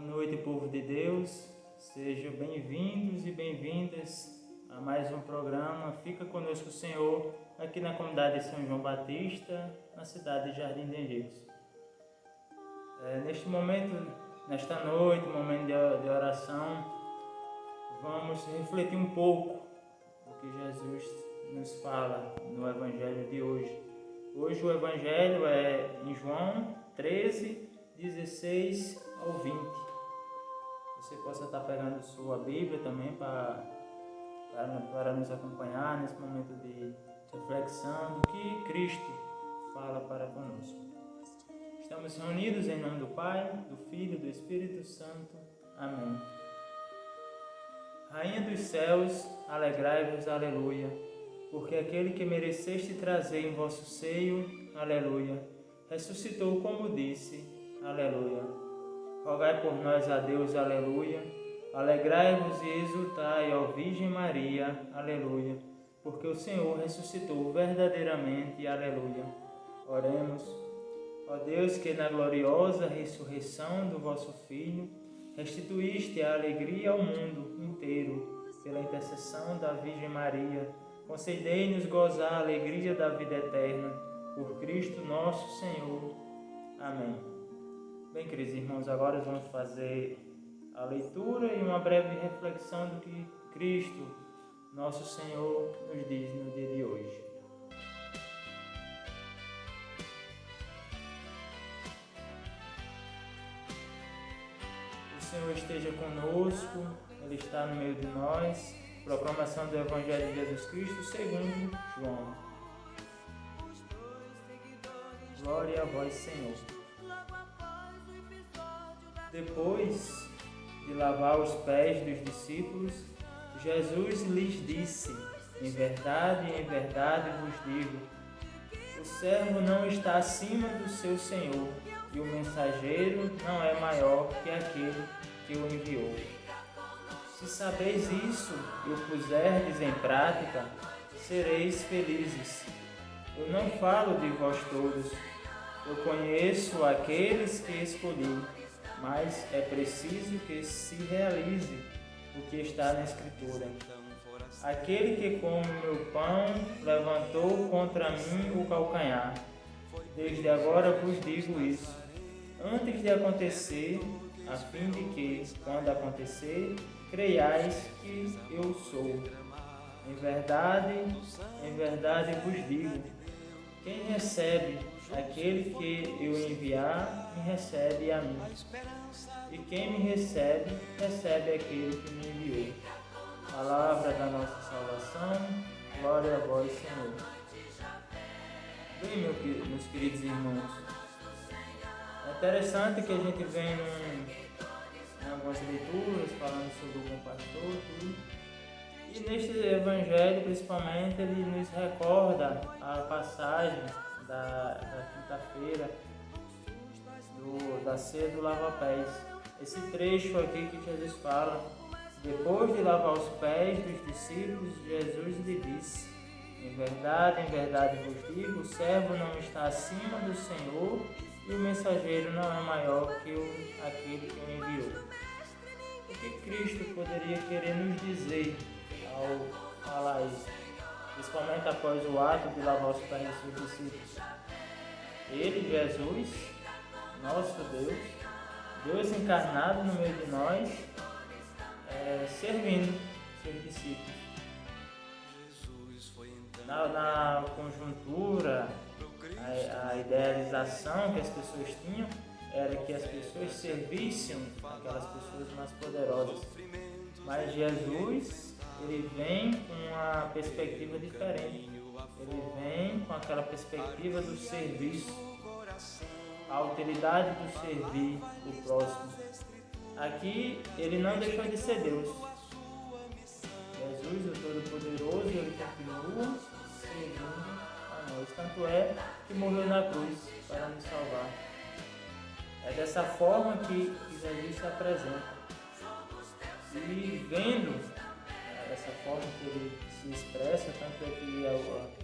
noite, povo de Deus. Sejam bem-vindos e bem-vindas a mais um programa Fica Conosco, Senhor, aqui na comunidade de São João Batista, na cidade de Jardim de Angeiros. Neste momento, nesta noite, momento de oração, vamos refletir um pouco o que Jesus nos fala no Evangelho de hoje. Hoje o Evangelho é em João 13, 16 ao 20. Você possa estar pegando sua Bíblia também para nos acompanhar nesse momento de reflexão do que Cristo fala para conosco. Estamos reunidos em nome do Pai, do Filho e do Espírito Santo. Amém. Rainha dos céus, alegrai-vos, aleluia, porque aquele que mereceste trazer em vosso seio, aleluia, ressuscitou como disse, aleluia. Rogai por nós a Deus, aleluia. Alegrai-vos e exultai, ó Virgem Maria, aleluia, porque o Senhor ressuscitou verdadeiramente, aleluia. Oremos. Ó Deus, que na gloriosa ressurreição do vosso Filho restituíste a alegria ao mundo inteiro, pela intercessão da Virgem Maria, concedei-nos gozar a alegria da vida eterna, por Cristo nosso Senhor. Amém. Bem, queridos irmãos, agora vamos fazer a leitura e uma breve reflexão do que Cristo, nosso Senhor, nos diz no dia de hoje. O Senhor esteja conosco, Ele está no meio de nós. Proclamação do Evangelho de Jesus Cristo segundo João. Glória a vós, Senhor. Depois de lavar os pés dos discípulos, Jesus lhes disse: em verdade vos digo, o servo não está acima do seu senhor, e o mensageiro não é maior que aquele que o enviou. Se sabeis isso e o puserdes em prática, sereis felizes. Eu não falo de vós todos, eu conheço aqueles que escolhi, mas é preciso que se realize o que está na Escritura. Aquele que come meu pão levantou contra mim o calcanhar. Desde agora vos digo isso, antes de acontecer, a fim de que, quando acontecer, creiais que eu sou. Em verdade vos digo, quem recebe aquele que eu enviar, me recebe a mim. E quem me recebe, recebe aquele que me enviou. Palavra da nossa salvação, glória a vós, Senhor. Bem, meus queridos irmãos, é interessante que a gente vem em algumas leituras falando sobre o bom pastor, tudo. E neste evangelho, principalmente, ele nos recorda a passagem da quinta-feira da ceia do lava-pés. Esse trecho aqui que Jesus fala: depois de lavar os pés dos discípulos, Jesus lhe disse: em verdade vos digo, o servo não está acima do Senhor, e o mensageiro não é maior que aquele que o enviou. O que Cristo poderia querer nos dizer ao falar isso, principalmente após o ato de lavar os pés dos seus discípulos? Ele, Jesus, nosso Deus encarnado no meio de nós, servindo seus discípulos. Na conjuntura, a idealização que as pessoas tinham era que as pessoas servissem aquelas pessoas mais poderosas. Mas Jesus, ele vem com uma perspectiva diferente. Ele vem com aquela perspectiva do serviço, a utilidade do servir o próximo. Aqui, ele não deixou de ser Deus. Jesus, o Todo-Poderoso, ele continua servindo a nós. Tanto é que morreu na cruz para nos salvar. É dessa forma que Jesus se apresenta. E vendo essa forma que ele se expressa, tanto é que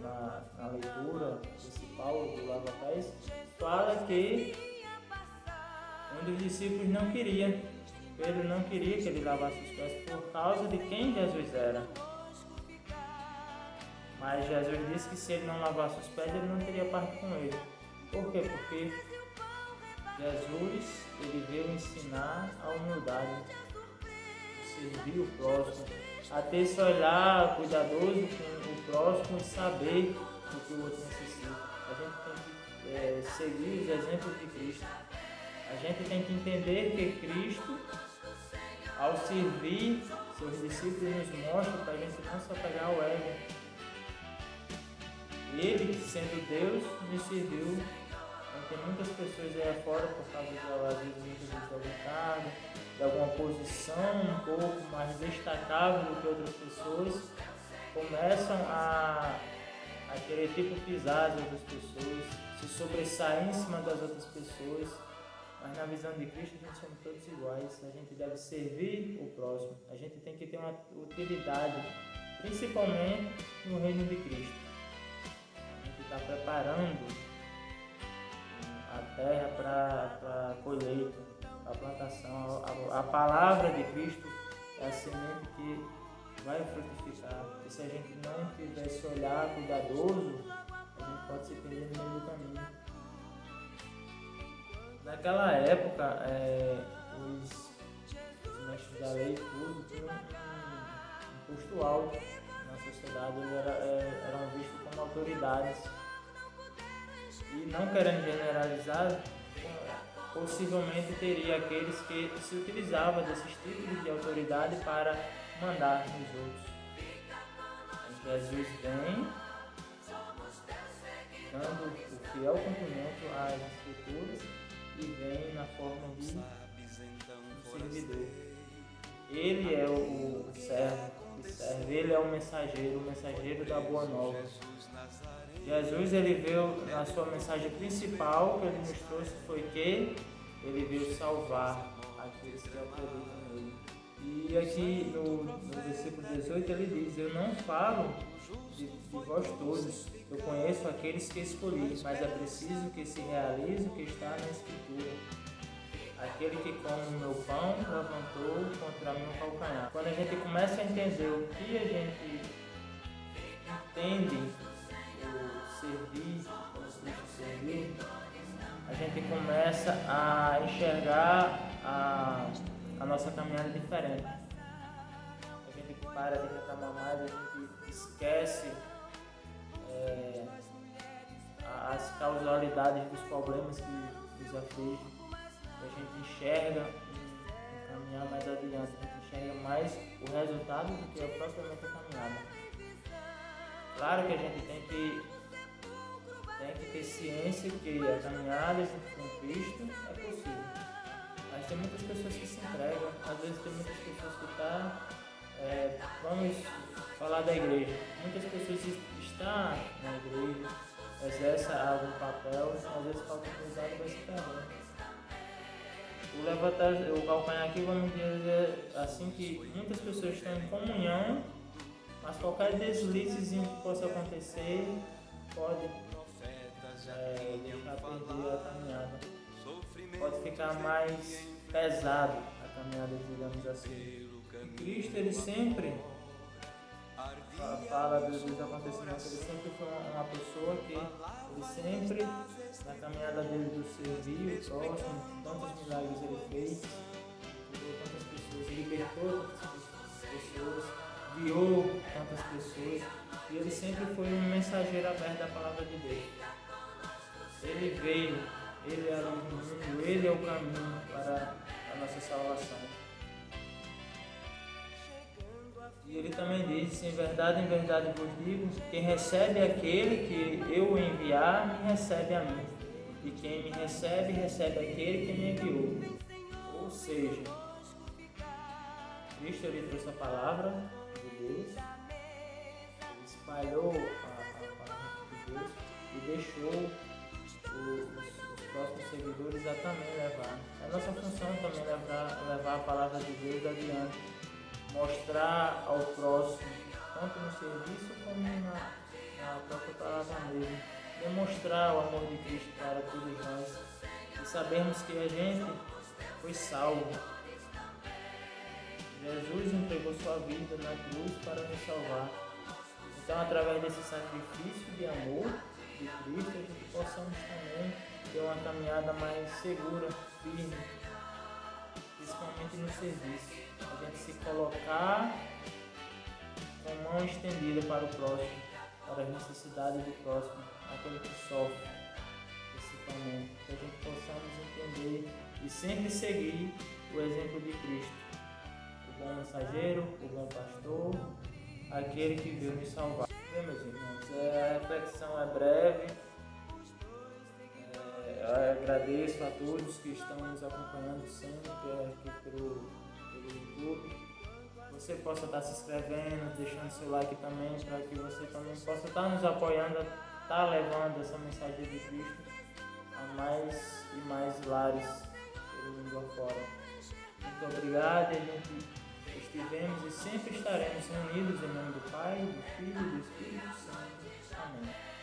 na leitura principal do lava-pés, fala que um dos discípulos não queria Pedro não queria que ele lavasse os pés por causa de quem Jesus era. Mas Jesus disse que se ele não lavasse os pés, ele não teria parte com ele. Por quê? Porque Jesus, ele veio ensinar a humildade, servir o próximo, a ter esse olhar cuidadoso com o próximo e saber o que o outro necessita. A gente tem que seguir os exemplos de Cristo. A gente tem que entender que Cristo, ao servir seus discípulos, nos mostra para a gente não se apegar ao ego. Ele, sendo Deus, nos serviu. Tem muitas pessoas aí fora por causa às vezes, muitas vezes da vontade, de alguma posição um pouco mais destacável do que outras pessoas, começam a querer tipo pisar as outras pessoas, se sobressair em cima das outras pessoas. Mas na visão de Cristo a gente somos todos iguais, a gente deve servir o próximo, a gente tem que ter uma utilidade, principalmente no reino de Cristo. A gente está preparando a terra para a colheita, a plantação. A palavra de Cristo é a semente que vai frutificar. E se a gente não tiver esse olhar cuidadoso, a gente pode se perder no meio do caminho. Naquela época, os mestres da lei tudo tinham um posto alto na sociedade, eles eram vistos como autoridades. E não querendo generalizar, possivelmente teria aqueles que se utilizavam desses títulos de autoridade para mandar nos outros. Jesus vem dando o fiel cumprimento às Escrituras e vem na forma de um servidor. Ele é o servo que serve, ele é o mensageiro da boa nova. Jesus, ele veio, na sua mensagem principal que ele nos trouxe, foi que ele veio salvar aqueles que acreditam nele. E aqui no versículo 18 ele diz: eu não falo de vós todos, eu conheço aqueles que escolhi, mas é preciso que se realize o que está na Escritura. Aquele que come o meu pão levantou contra mim o calcanhar. Quando a gente começa a entender o que a gente entende servir, servir, a gente começa a enxergar a nossa caminhada diferente. A gente para de reclamar mais, a gente esquece as causalidades dos problemas que nos afligem. A gente enxerga um caminhar mais adiante, a gente enxerga mais o resultado do que a propriamente a caminhada. Claro que a gente tem que ter ciência que a caminhada junto com Cristo é possível. Mas tem muitas pessoas que se entregam, às vezes tem muitas pessoas que estão, vamos falar da igreja, muitas pessoas estão na igreja, exercem algum papel, às vezes falta cuidado, vai se perdendo. O levantar o calcanhar aqui, vamos dizer assim, que muitas pessoas estão em comunhão, mas qualquer deslizezinho que possa acontecer pode deixar perder a caminhada. Pode ficar mais pesado a caminhada, digamos assim. E Cristo, ele sempre fala dos acontecimentos, ele sempre foi uma pessoa que ele sempre, na caminhada dele do servir o próximo, tantos milagres ele fez, curou tantas pessoas, libertou tantas pessoas, guiou tantas pessoas, e ele sempre foi um mensageiro aberto da palavra de Deus. Ele veio, ele é a luz do mundo, ele é o caminho para a nossa salvação. E ele também disse: em verdade vos digo, quem recebe aquele que eu enviar, me recebe a mim. E quem me recebe, recebe aquele que me enviou. Ou seja, Cristo, ele trouxe a palavra de Deus, ele espalhou a palavra de Deus e deixou os próximos seguidores a também levar. É nossa função também levar a palavra de Deus adiante, mostrar ao próximo, tanto no serviço como na própria palavra mesmo, demonstrar o amor de Cristo para todos nós e sabermos que a gente foi salvo. Jesus entregou sua vida na cruz para nos salvar. Então, através desse sacrifício de amor de Cristo, a gente possamos também ter uma caminhada mais segura, firme, principalmente no serviço. A gente se colocar com mão estendida para o próximo, para as necessidades do próximo, aquele que sofre, principalmente. Que a gente possamos entender e sempre seguir o exemplo de Cristo, o bom mensageiro, o bom pastor, aquele que veio nos salvar. Bem, meus irmãos, a reflexão é breve. Eu agradeço a todos que estão nos acompanhando sempre aqui pelo YouTube. Você possa estar se inscrevendo, deixando seu like também, para que você também possa estar nos apoiando, estar levando essa mensagem de Cristo a mais e mais lares pelo mundo afora. Muito obrigado, a gente estivemos e sempre estaremos unidos em nome do Pai, do Filho e do Espírito Santo. Amém.